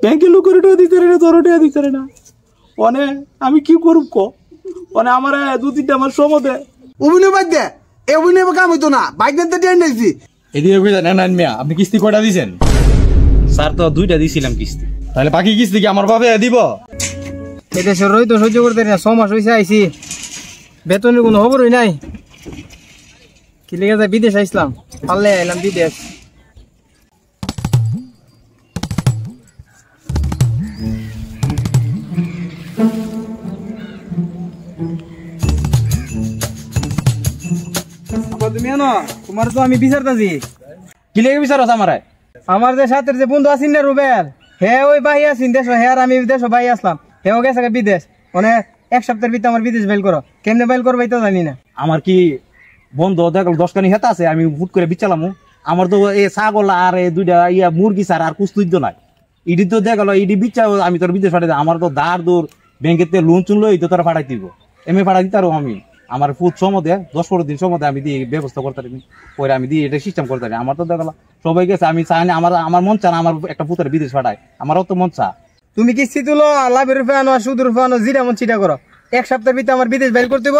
ব্যাংকে লোকের দিতে না তোর দিতে না অনে আমি কি করব ক অনে আমার 2-3টা আমার সমদে অভিনয় বাদ দে এই অভিনয় কাম হইতো না বাইক নিতে টেন নাইছি এদিকে কইতা না মিয়া আপনি কিস্তি কয়টা দিবেন স্যার তো 2টা দিছিলাম কিস্তি তাহলে বাকি কিস্তি কি আমার বাবা দিব এটা সরই তো সহ্য করতে না 6 মাস হইছে আইছি বেতনের কোনো খবরই নাই কি লেগে যায় বিদেশ আইছিলাম পারলে এলাম বিদেশ তুমি না তোমার তো আমি বিচারতাছি কি লেগে বিচারছ আমারে আমার যে সাথের যে বন্ধু আছিস না রুবেল হে ওই ভাই আছিস দেশ হে আর আমি দেশ ভাই আসলাম হেও গেছে বিদেশ মানে 1 সপ্তাহের ভিতরে আমার বিদেশ বাইল করো কেমনে বাইল করবো তো জানি না আমার কি বন্ধু দেখল 10খানি হেতা আছে আমি ফুট করে বিচালাম আমার তো এই ছাগল আর এই 2টা মুরগি ছাড়া আর কুছ তুইতো নাই ইডি তো দেখল ইডি বিচা আমি তোর বিদেশ পাঠাই আমার তো ধার দূর ব্যাংকেতে লোন চুন লই তো তোরা পাঠাই দিব এমনি পাঠাই দিতারো আমি আমার ফুট সমদে 10-15 দিন সমদে আমি দিয়ে ব্যবস্থা করতে পারি পরে আমি দিয়ে এটা সিস্টেম করতে পারি আমার তো দেখল সবাই গেছে আমি চাই না আমার মন চা না আমার একটা পুতের বিদেশ পাঠায় আমারও তো মন চা তুমি কিস্তি তুলো লাভের রূপে আনো আর সুদের রূপে আনো জিরা মন চিটা করো 1 সপ্তাহের ভিতরে আমার বিদেশ বাইল করতে হইব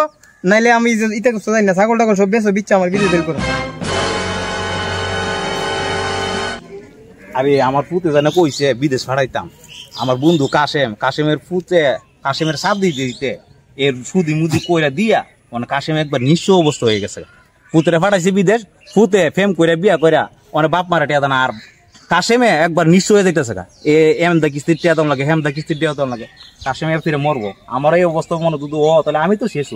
নাইলে আমি ইটা করতে জানি না ছাগল টাগল সব বেচো বিচ্ছা আমার বিদেশ বাইল করো আরে আমার পুতে জানে কইছে বিদেশ পাঠাইতাম আমার বন্ধু কাশেমের সাপ দিতে এর সুদি মুদি কইরা দিয়া মানে কাশেম একবার নিঃস্ব অবস্থা হয়ে গেছে পুতরে পাঠাইছে বিদেশ পুতে ফেম কইরা বিয়া কইরা অনেক বাপ মারা টিয়া দানা আর কাশেমে একবার নিঃস্ব হয়ে যাইতেছে এমদা কিস্তির টিয়া দাম লাগে হেমদা কিস্তির টিয়া দাম লাগে কাশেমে ফিরে মরবো আমার এই অবস্থা মনে দুধ ও তাহলে আমি তো শেষ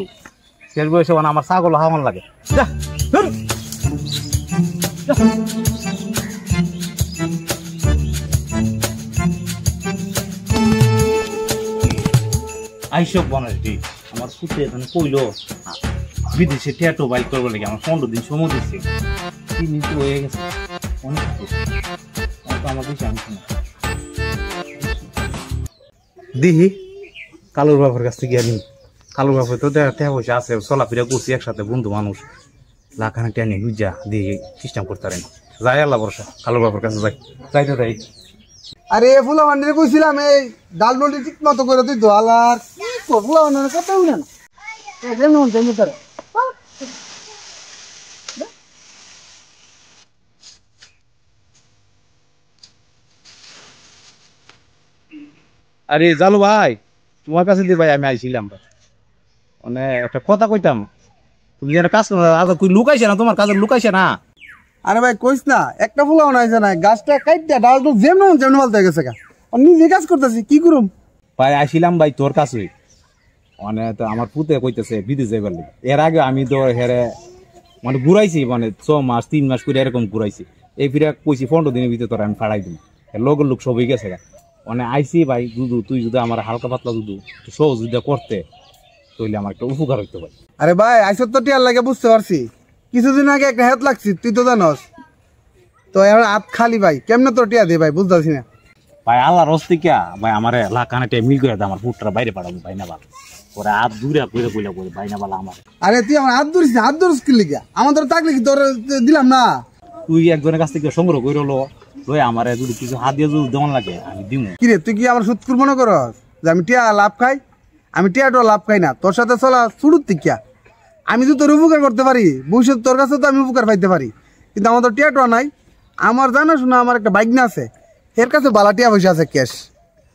বয়সে মানে আমার ছাগল হাওয়ান লাগে আইসব বনের ঠিক আমার পুতে এখানে কইলো বিদেশে টিয়াটো বাইক করবো লাগে আমার 15 দিন সময় দিচ্ছে 3 দিন তো হয়ে গেছে অনেক আমার বেশি আনছি না দিহি কালুর বাবার কাছ থেকে আনি কালুর বাবা তো দেখা পয়সা আছে চলাফেরা করছি একসাথে বন্ধু মানুষ লাখানে টেনে বুঝা দিয়ে সিস্টেম করতে পারেন যাই আল্লাহ ভরসা কালুর বাবার কাছে যাই তো তাই আরে ফুলা মান্ডিরে কইছিলাম এই ডাল ডলি ঠিক মতো করে তুই দোয়াল আর কি ফুলা মান্ডিরে কথা হইনা না এজে নন জানি তোর আরে জালু ভাই তোমার কাছে দিয়ে ভাই আমি আইছিলাম মানে একটা কথা কইতাম তুমি যেন কাজ লুকাইছে না তোমার কাজে লুকাইছে না আরে ভাই কইস না একটা ফুলা বানাইছে না গাছটা কাইটা ডাল তো যেমন বলতে গেছে গা আমি নিজে কাজ করতেছি কি করুম ভাই আইছিলাম ভাই তোর কাছে মানে তো আমার পুতে কইতেছে বিদেশ যাইবার লাগে এর আগে আমি তো হেরে মানে ঘুরাইছি মানে 6 মাস 3 মাস করে এরকম ঘুরাইছি এই ফিরে কইছি 15 দিনের ভিতরে তোর আমি ফাড়াই দিই লগের লোক সবই গেছে গা মানে আইসি ভাই দুধু তুই যদি আমার হালকা পাতলা দুধু সহযোগিতা করতে তাহলে আমার একটা উপকার হইতে পারে আরে ভাই আইসত তো টিয়ার লাগে বুঝতে পারছি কিছুদিন আগে একটা হেত লাগছি তুই তো জানস তো এবার হাত খালি ভাই কেমনে তোর টিয়া দে ভাই বুঝতেছি না ভাই আল্লাহর হস্তিকা ভাই আমার লাখানাটা মিল করে দে আমার পুটটা বাইরে পাঠাবো ভাই না ভালো পরে হাত দূরে কইরা কইলা কই ভাই না ভালো আমার আরে তুই আমার হাত ধরিস কি লিগা আমাদের থাকলে কি তোর দিলাম না তুই একজনের কাছ থেকে সংগ্রহ করে লই আমার যদি কিছু হাত দিয়ে যদি দেওয়ান লাগে আমি দিমু কিরে তুই কি আমার সুৎকুর মনে করস যে আমি টিয়া লাভ খাই আমি টিয়াটা লাভ খাই না তোর সাথে চলা শুরুর তিকিয়া আমি তো তোর উপকার করতে পারি ভবিষ্যৎ তোর কাছে তো আমি উপকার পাইতে পারি কিন্তু আমার তো টিয়াটা নাই আমার জানা শোনা আমার একটা বাইক না আছে এর কাছে বালা টিয়া পয়সা আছে ক্যাশ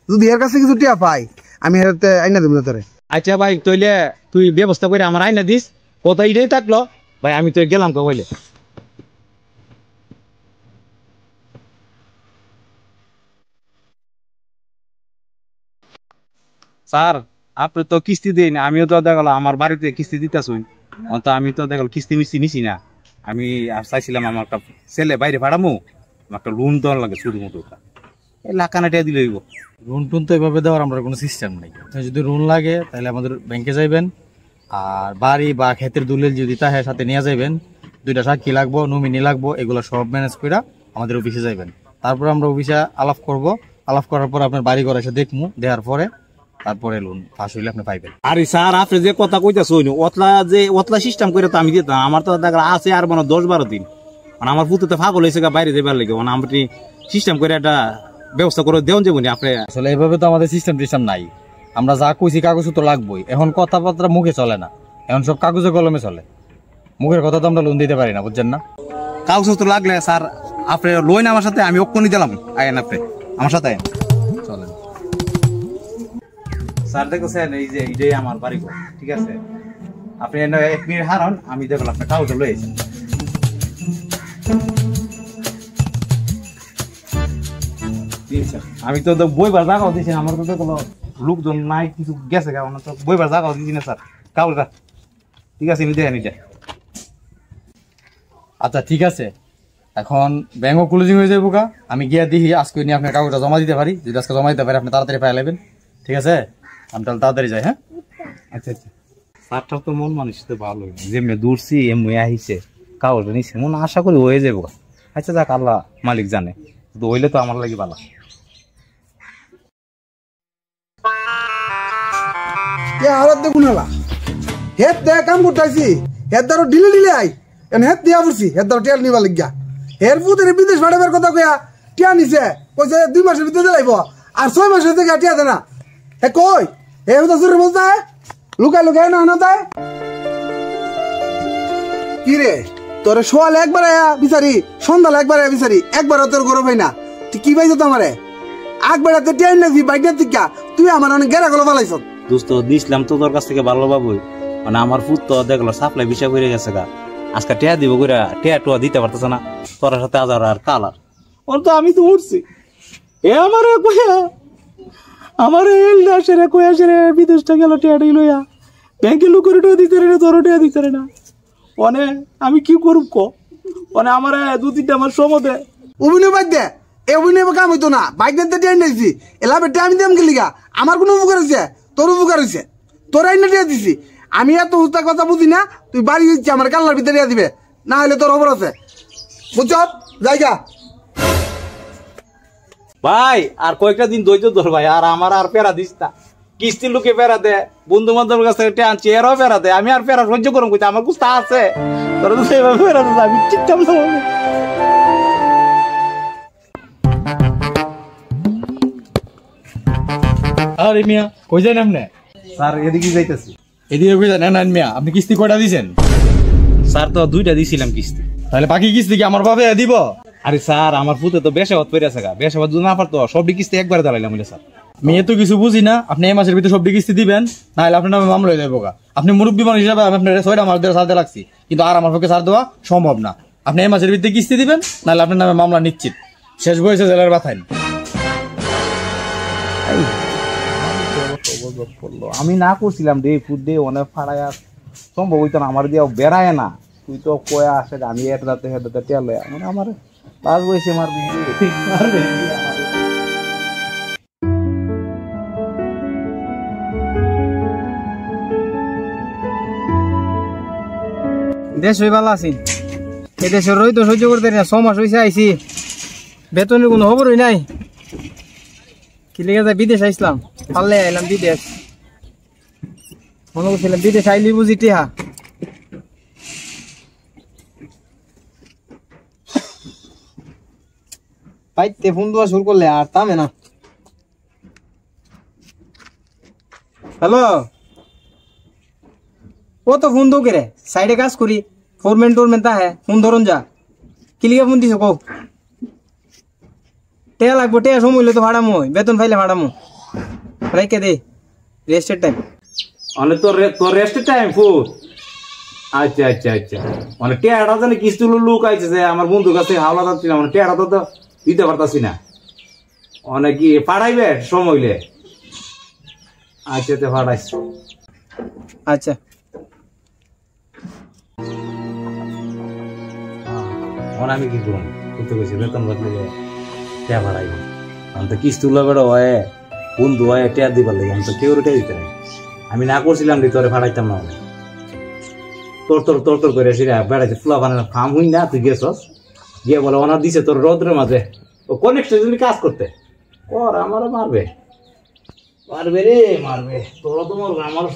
যদি এর কাছে কিছু টিয়া পাই আমি এতে আইনা দেব না তোরে আচ্ছা ভাই তইলে তুই ব্যবস্থা করে আমার আইনা দিস কথা এটাই থাকলো ভাই আমি তো গেলাম কইলে স্যার আপনি তো কিস্তি দিন আমিও তো দেখল আমার বাড়িতে কিস্তি দিতেছুন তো আমি তো দেখল কিস্তি মিস্তি নিছি না আমি চাইছিলাম আমার একটা ছেলে বাইরে ভাড়ামো একটা লোন দেওয়ার লাগে শুধুমাত্র এই লাখানাটা দিলে হইব লোন টোন তো এভাবে দেওয়ার আমরা কোনো সিস্টেম নেই যদি লোন লাগে তাহলে আমাদের ব্যাংকে যাইবেন আর বাড়ি বা ক্ষেতের দলিল যদি তাহে সাথে নিয়ে যাইবেন 2টা সাক্ষী লাগবো নমিনি লাগবো এগুলো সব ম্যানেজ করে আমাদের অফিসে যাইবেন তারপর আমরা অফিসে আলাপ করব আলাপ করার পর আপনার বাড়ি ঘর এসে দেখবো দেওয়ার পরে তারপরে লোন পাস হইলে আপনি পাইবেন আরে স্যার আপনি যে কথা কইতাছেন ওতলা সিস্টেম করে তো আমি দিতাম আমার তো দেখা আছে আর মানে 10-12 দিন মানে আমার পুত্র তো পাগল হয়েছে বাইরে যাবার লাগে মানে আমি সিস্টেম করে একটা ব্যবস্থা করে দেওয়া যাবো আপনি। আসলে এভাবে তো আমাদের সিস্টেম টিস্টেম নাই। আমরা যা কইছি কাগজ তো লাগবেই। এখন কথাবার্তা মুখে চলে না, এখন সব কাগজে কলমে চলে। মুখের কথা তো আমরা লোন দিতে পারি না, বুঝছেন না? কাগজপত্র লাগলে স্যার আপনি লইন আমার সাথে, আমি অক্ষণই দিলাম। আয়েন আপনি আমার সাথে আয়েন। চলেন স্যার দেখছেন এই যে এইটাই আমার বাড়ি ঘর, ঠিক আছে? আপনি 1 মিনিট হারান, আমি দেখলাম আপনার কাগজ লই আইছেন। আমি তো বইবার জায়গাও দিয়েছি, আমার তো কোনো লোকজন নাই, কিছু গেছে কারণ তো বইবার জায়গাও দিয়েছি না স্যার কাগজটা। ঠিক আছে নিতে নিতে। আচ্ছা ঠিক আছে, এখন ব্যাংকও ক্লোজিং হয়ে যাবো কা। আমি গিয়ে দেখি আজকে নিয়ে আপনার কাগজটা জমা দিতে পারি। যদি আজকে জমা দিতে পারি আপনি তাড়াতাড়ি পাই নেবেন, ঠিক আছে? আমি তাহলে তাড়াতাড়ি যাই। হ্যাঁ আচ্ছা আচ্ছা। স্যারটার তো মন মানুষ তো ভালো, যেমনি দূরছি এমনি আহিছে, কাগজটা নিচ্ছে, মনে আশা করি হয়ে যাবো। আচ্ছা যাক, আল্লাহ মালিক জানে, কিন্তু হইলে তো আমার লাগে ভালো। হালত দেখুন হেলা হেত দেয়া কাম করতেছি, হেত দ্বারা ঢিলে ঢিলে আই এন হেত দিয়া পড়ছি, হেত দ্বারা টিয়ার নিবা লাগিয়া হের পুতের বিদেশ পাঠাবার কথা কয়া টিয়া নিছে, কইছে 2 মাসের ভিতরে লাইব, আর 6 মাসের থেকে টিয়া দেনা। হে কই হে হুদা সুরে বলতা লুকাই লুকাই না না তাই কি রে তোরে সোয়াল একবার আয়া বিচারি, সন্ধ্যাল একবার আয়া বিচারি, একবার তোর গরম হয় না। তুই কি পাইছ তোমারে আগ বেড়াতে টিয়া নাকি বাইকের টিকা, তুই আমার অনেক গেরা গেলো পালাইছ। দোস্ত দিছিলাম তো তোর কাছ থেকে ভালো বাবুই, মানে আমার ফুট তো দেখলো সাপ্লাই বিষয় করে গেছে গা। আজকে টিয়া দিব করে টিয়া টুয়া দিতে পারতেছে না, তোর সাথে আজার আর কালার ওর তো আমি তো উঠছি। এ আমার কইয়া আমার এলদাসের কইয়া সেরে বিদেশটা গেল টিয়াটি লইয়া, ব্যাংকে লুকরে টিয়া দিতে রে, তোর টিয়া দিতে রে না। মানে আমি কি করব ক, মানে আমার 2-3টা আমার সমদে অভিনয় বাদ দে, এ অভিনয় কাম হইতো না। বাইক নিতে টিয়া নিয়েছি এলা বেটে আমি দাম গেলিগা, আমার কোনো উপকার হয়েছে? তোর উপকার হয়েছে, তোর আইনে টিয়া দিছি। আমি এত হুস্তা কথা বুঝি না, তুই বাড়ি দিচ্ছি আমার কাল্লার ভিতরে টিয়া দিবে, না হলে তোর খবর আছে, বুঝছ? জায়গা ভাই আর কয়েকটা দিন ধৈর্য ধর ভাই, আর আমার আর পেরা দিস না। কিস্তির লোকে পেরা দে, বন্ধু বান্ধবের কাছ থেকে আনছি, এরাও পেরা দে, আমি আর পেরা সহ্য করুন কইতে আমার কুস্তা আছে। তোরা তো সেইভাবে পেরা দে, আমি চিন্তা না। আরে মিয়া কই যান আপনি? স্যার এদিকে যাইতেছি। এদিকে কই যান? না মিয়া আপনি কিস্তি কয়টা দিয়েছেন? স্যার তো 2টা দিছিলাম কিস্তি। তাহলে বাকি কিস্তি কি আমার বাপে দিব? আরে স্যার আমার ফুতে তো বেশাবাদ পড়ে আছে গা, বেশাবাদ যদি না পারতো সবটি কিস্তি একবারে দাঁড়াইলাম বলে স্যার। মেয়ে তো কিছু বুঝি না, আপনি এই মাসের ভিতরে সবটি কিস্তি দিবেন, না হলে আপনার নামে মামলা হয়ে যাবো গা। আপনি মুরব্বী মানুষ হিসাবে আমি আপনার 6টা মাস ধরে সারতে লাগছি, কিন্তু আর আমার পক্ষে সার দেওয়া সম্ভব না। আপনি এই মাসের ভিতরে কিস্তি দিবেন, নাহলে আপনার নামে মামলা নিশ্চিত। শেষ বয়সে জেলের বাথাইন। আমি না করছিলাম রে ফুট দিয়ে অনেক ফাড়ায় সম্ভব হইতো না, আমার দিয়ে বেড়ায় না। তুই তো কয়া আসে আমি এটাতে হেটাতে টেলে, মানে আমার লাশ বসে মারবি মারবে। দেশ হয়ে ভালো আছি, এ দেশের রই তো সহ্য করতে না। 6 মাস হয়েছে আইসি, বেতনের কোনো খবরই নাই। কি লেগে যায় বিদেশ আইসলাম, পারলে আইলাম বিদেশ। মনে করছিলাম বিদেশ আইলি বুঝি টিহা। পাইতে ফোন দেওয়া শুরু করলে আর থামে না। হ্যালো, ও তো ফোন দো রে, সাইডে কাজ করি, ফোরম্যান টোরম্যান তা হ্যাঁ, ফোন ধরুন যা। কি লিগে ফোন দিছো কও? টেয়া লাগবো, টেয়া সময় হইলে তো ভাড়ামো, বেতন পাইলে ভাড়ামো। রাইকে দে, রেস্টের টাইম। মানে তোর রেস্টের টাইম ফুট। আচ্ছা আচ্ছা আচ্ছা, মানে টেয়াটা জানি কিস্তি লুক আইছে যে আমার বন্ধুর কাছে হাওলা যাচ্ছিলাম, মানে টেয়াটা তো দিতে পারতাছি না। অনেক কি পাঠাইবে সময় হইলে? আচ্ছা তো পাঠাইছি। আচ্ছা মানে আমি কি করুন করতে গেছি বেতন বাদলে টেয়া পাঠাইব, আমি তো কিস্তি বেড়ো হয় বন্ধু হয় টেয়া দিবার লাগে, আমি তো কেউ টেয়া দিতে নাই। আমি না করছিলাম রে তোরে ফাটাইতাম না, অনেক তোর তোর তোর তোর করে সেটা বেড়াইছে ফুলা বানানো ফার্ম হই না। তুই গেছস গিয়ে বলে ওনার দিছে তোর রোদ্রের মাঝে ও কনেক্ট কাজ করতে কর, আমারও মারবে মারবে রে মারবে, তোরা তো মারবে আমার